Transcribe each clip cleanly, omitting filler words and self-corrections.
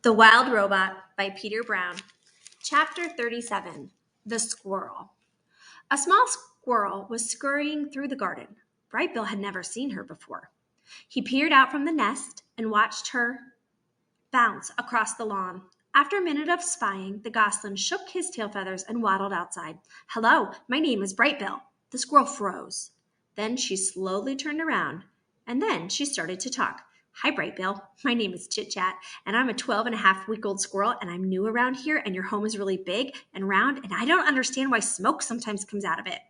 The Wild Robot by Peter Brown. Chapter 37. The Squirrel. A small squirrel was scurrying through the garden. Brightbill had never seen her before. He peered out from the nest and watched her bounce across the lawn. After a minute of spying, the gosling shook his tail feathers and waddled outside. "Hello, my name is Brightbill." The squirrel froze. Then she slowly turned around, and then she started to talk. "Hi, Brightbill. My name is Chitchat, and I'm a 12-and-a-half-week-old squirrel, and I'm new around here, and your home is really big and round, and I don't understand why smoke sometimes comes out of it."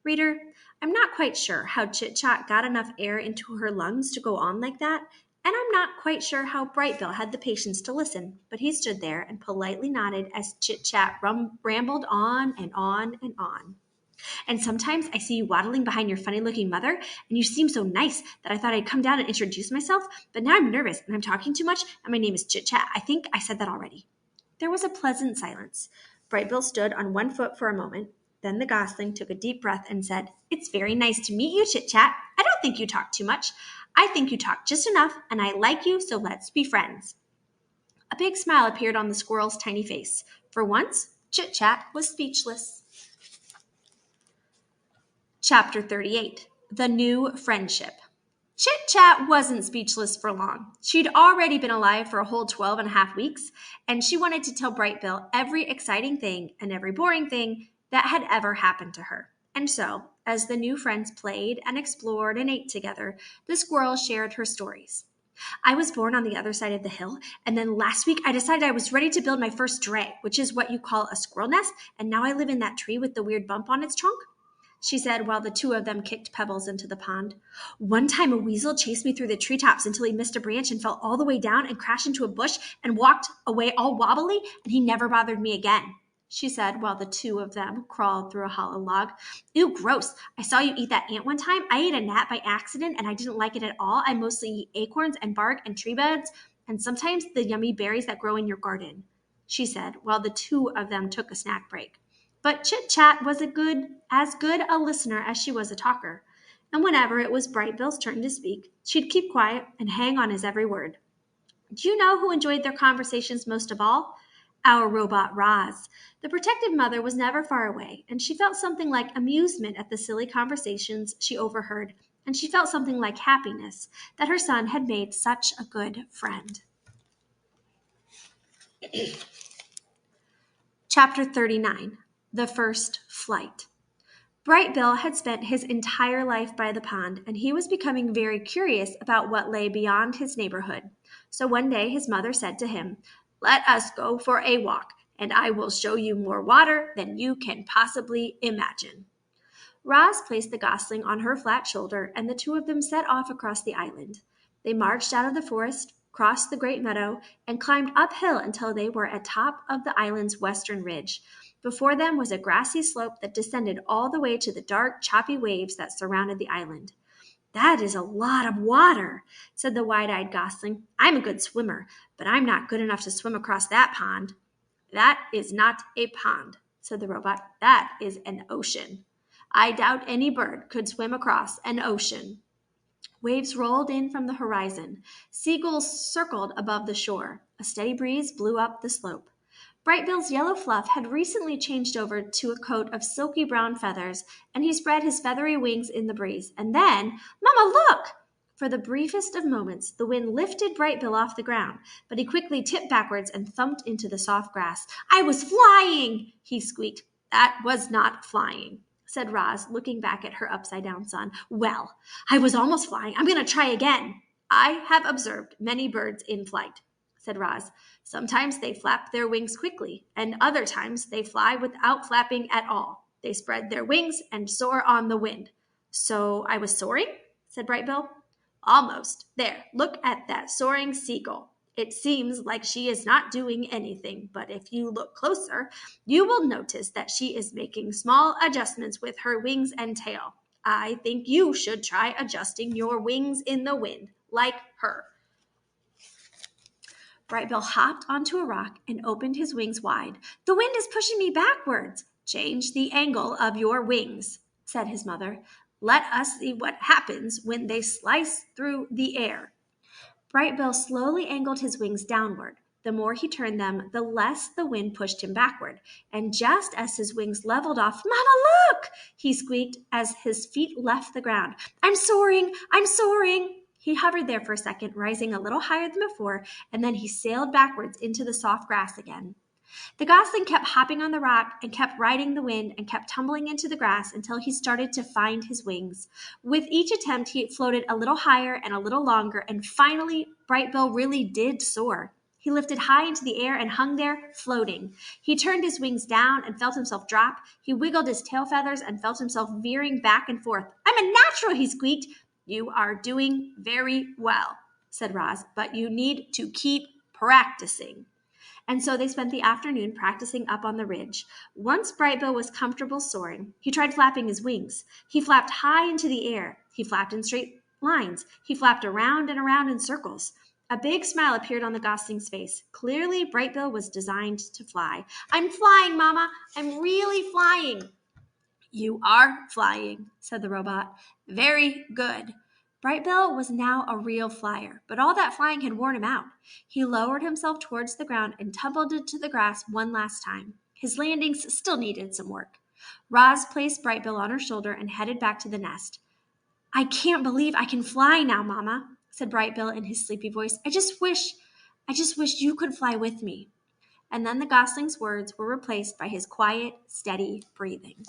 Reader, I'm not quite sure how Chitchat got enough air into her lungs to go on like that, and I'm not quite sure how Brightbill had the patience to listen, but he stood there and politely nodded as Chitchat rambled on and on and on. "And sometimes I see you waddling behind your funny-looking mother, and you seem so nice that I thought I'd come down and introduce myself, but now I'm nervous and I'm talking too much, and my name is Chitchat. I think I said that already." There was a pleasant silence. Brightbill stood on one foot for a moment. Then the gosling took a deep breath and said, "It's very nice to meet you, Chitchat. I don't think you talk too much. I think you talk just enough, and I like you, so let's be friends." A big smile appeared on the squirrel's tiny face. For once, Chitchat was speechless. Chapter 38. The New Friendship. Chit-Chat wasn't speechless for long. She'd already been alive for a whole 12-and-a-half weeks, and she wanted to tell Brightbill every exciting thing and every boring thing that had ever happened to her. And so, as the new friends played and explored and ate together, the squirrel shared her stories. "I was born on the other side of the hill, and then last week I decided I was ready to build my first dray, which is what you call a squirrel nest, and now I live in that tree with the weird bump on its trunk," she said while the two of them kicked pebbles into the pond. "One time a weasel chased me through the treetops until he missed a branch and fell all the way down and crashed into a bush and walked away all wobbly, and he never bothered me again," she said while the two of them crawled through a hollow log. "Ew, gross. I saw you eat that ant one time. I ate a gnat by accident, and I didn't like it at all. I mostly eat acorns and bark and tree buds, and sometimes the yummy berries that grow in your garden," she said while the two of them took a snack break. But Chit-Chat was as good a listener as she was a talker, and whenever it was Brightbill's turn to speak, she'd keep quiet and hang on his every word. Do you know who enjoyed their conversations most of all? Our robot Roz. The protective mother was never far away, and she felt something like amusement at the silly conversations she overheard, and she felt something like happiness that her son had made such a good friend. Chapter 39. The First Flight. Brightbill had spent his entire life by the pond, and he was becoming very curious about what lay beyond his neighborhood. So one day his mother said to him, "Let us go for a walk, and I will show you more water than you can possibly imagine." Roz placed the gosling on her flat shoulder, and the two of them set off across the island. They marched out of the forest, crossed the great meadow, and climbed uphill until they were at top of the island's western ridge. Before them was a grassy slope that descended all the way to the dark, choppy waves that surrounded the island. "That is a lot of water," said the wide-eyed gosling. "I'm a good swimmer, but I'm not good enough to swim across that pond." "That is not a pond," said the robot. "That is an ocean. I doubt any bird could swim across an ocean." Waves rolled in from the horizon. Seagulls circled above the shore. A steady breeze blew up the slope. Brightbill's yellow fluff had recently changed over to a coat of silky brown feathers, and he spread his feathery wings in the breeze. And then, "Mama, look!" For the briefest of moments, the wind lifted Brightbill off the ground, but he quickly tipped backwards and thumped into the soft grass. "I was flying!" he squeaked. "That was not flying," said Roz, looking back at her upside-down son. "Well, I was almost flying. I'm going to try again." "I have observed many birds in flight," said Roz. "Sometimes they flap their wings quickly, and other times they fly without flapping at all. They spread their wings and soar on the wind." "So I was soaring?" said Brightbill. "Almost. There, look at that soaring seagull. It seems like she is not doing anything, but if you look closer, you will notice that she is making small adjustments with her wings and tail. I think you should try adjusting your wings in the wind, like her." Brightbill hopped onto a rock and opened his wings wide. "The wind is pushing me backwards." "Change the angle of your wings," said his mother. "Let us see what happens when they slice through the air." Brightbill slowly angled his wings downward. The more he turned them, the less the wind pushed him backward. And just as his wings leveled off, "Mama, look!" he squeaked as his feet left the ground. "I'm soaring! I'm soaring!" He hovered there for a second, rising a little higher than before, and then he sailed backwards into the soft grass again. The gosling kept hopping on the rock and kept riding the wind and kept tumbling into the grass until he started to find his wings. With each attempt, he floated a little higher and a little longer, and finally, Brightbill really did soar. He lifted high into the air and hung there, floating. He turned his wings down and felt himself drop. He wiggled his tail feathers and felt himself veering back and forth. "I'm a natural," he squeaked. "You are doing very well," said Roz, "but you need to keep practicing." And so they spent the afternoon practicing up on the ridge. Once Brightbill was comfortable soaring, he tried flapping his wings. He flapped high into the air. He flapped in straight lines. He flapped around and around in circles. A big smile appeared on the gosling's face. Clearly, Brightbill was designed to fly. "I'm flying, Mama. I'm really flying." "You are flying," said the robot. "Very good." Brightbill was now a real flyer, but all that flying had worn him out. He lowered himself towards the ground and tumbled into the grass one last time. His landings still needed some work. Roz placed Brightbill on her shoulder and headed back to the nest. "I can't believe I can fly now, Mama," said Brightbill in his sleepy voice. I just wish you could fly with me." And then the gosling's words were replaced by his quiet, steady breathing.